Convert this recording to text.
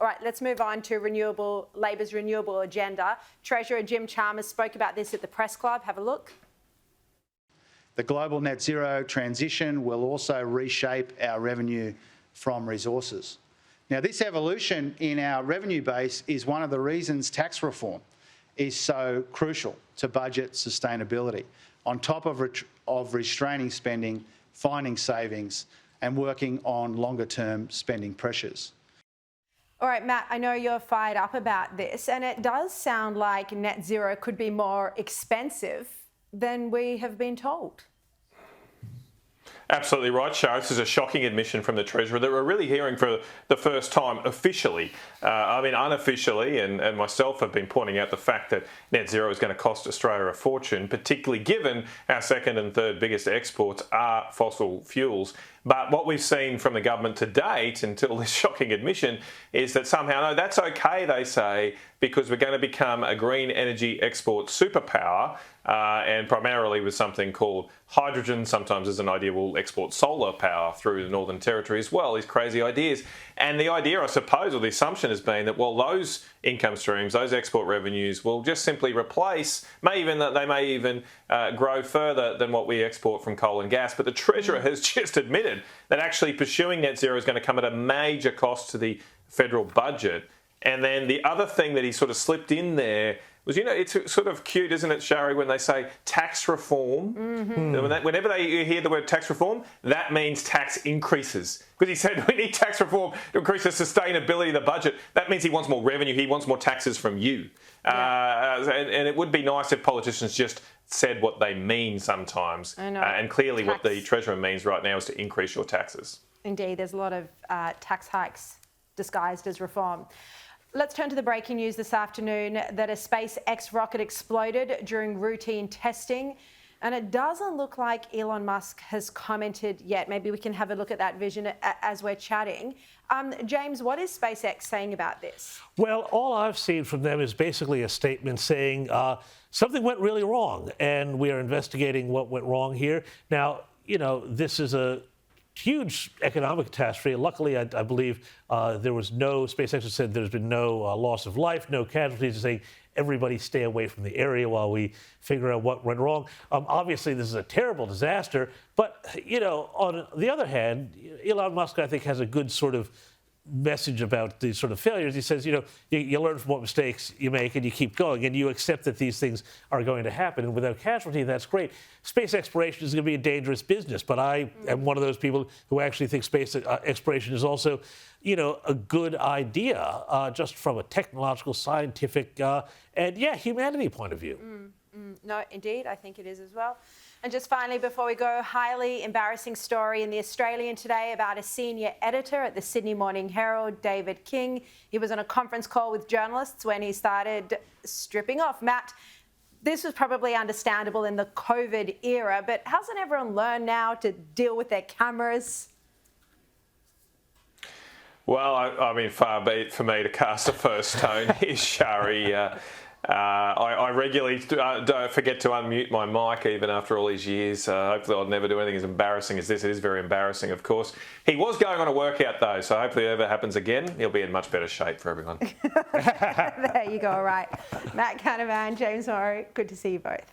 All right, let's move on to Labor's renewable agenda. Treasurer Jim Chalmers spoke about this at the Press Club. Have a look. The global net zero transition will also reshape our revenue from resources. Now, this evolution in our revenue base is one of the reasons tax reform is so crucial to budget sustainability, on top of restraining spending, finding savings and working on longer-term spending pressures. All right, Matt, I know you're fired up about this, and it does sound like net zero could be more expensive than we have been told. Absolutely right, Sharri. This is a shocking admission from the Treasurer that we're really hearing for the first time officially. Unofficially, and myself have been pointing out the fact that net zero is going to cost Australia a fortune, particularly given our second and third biggest exports are fossil fuels. But what we've seen from the government to date, until this shocking admission, is that somehow, no, that's okay, they say, because we're going to become a green energy export superpower, and primarily with something called hydrogen. Sometimes there's an idea we'll export solar power through the Northern Territory as well, these crazy ideas. And the idea, I suppose, or the assumption has been that, well, those income streams, those export revenues will just simply replace, they may even grow further than what we export from coal and gas. But the Treasurer has just admitted that actually pursuing net zero is going to come at a major cost to the federal budget. And then the other thing that he sort of slipped in there was, it's sort of cute, isn't it, Sharri, when they say tax reform. Mm-hmm. Whenever they hear the word tax reform, that means tax increases. Because he said we need tax reform to increase the sustainability of the budget. That means he wants more revenue. He wants more taxes from you. Yeah. And it would be nice if politicians just said what they mean sometimes. I know. And clearly what the Treasurer means right now is to increase your taxes. Indeed, there's a lot of tax hikes disguised as reform. Let's turn to the breaking news this afternoon that a SpaceX rocket exploded during routine testing, and it doesn't look like Elon Musk has commented yet. Maybe we can have a look at that vision as we're chatting. James, what is SpaceX saying about this? Well, all I've seen from them is basically a statement saying something went really wrong, and we are investigating what went wrong here. Now, this is a huge economic catastrophe. Luckily, I believe there was no, SpaceX has said there's been no loss of life, no casualties. They're saying everybody stay away from the area while we figure out what went wrong. Obviously, this is a terrible disaster. But, on the other hand, Elon Musk, I think, has a good sort of message about these sort of failures. He says, you learn from what mistakes you make and you keep going and you accept that these things are going to happen. And without casualty, that's great. Space exploration is going to be a dangerous business, but I am one of those people who actually think space exploration is also, a good idea, just from a technological, scientific, and humanity point of view. No, indeed, I think it is as well. And just finally, before we go, highly embarrassing story in The Australian today about a senior editor at the Sydney Morning Herald, David King. He was on a conference call with journalists when he started stripping off. Matt, this was probably understandable in the COVID era, but hasn't everyone learned now to deal with their cameras? Well, far be it for me to cast a first tone here, Sharri. I regularly don't forget to unmute my mic even after all these years. Hopefully I'll never do anything as embarrassing as this. It is very embarrassing, of course. He was going on a workout though, so hopefully if it ever happens again, he'll be in much better shape for everyone. There you go, all right. Matt Canavan, James Morrow, good to see you both.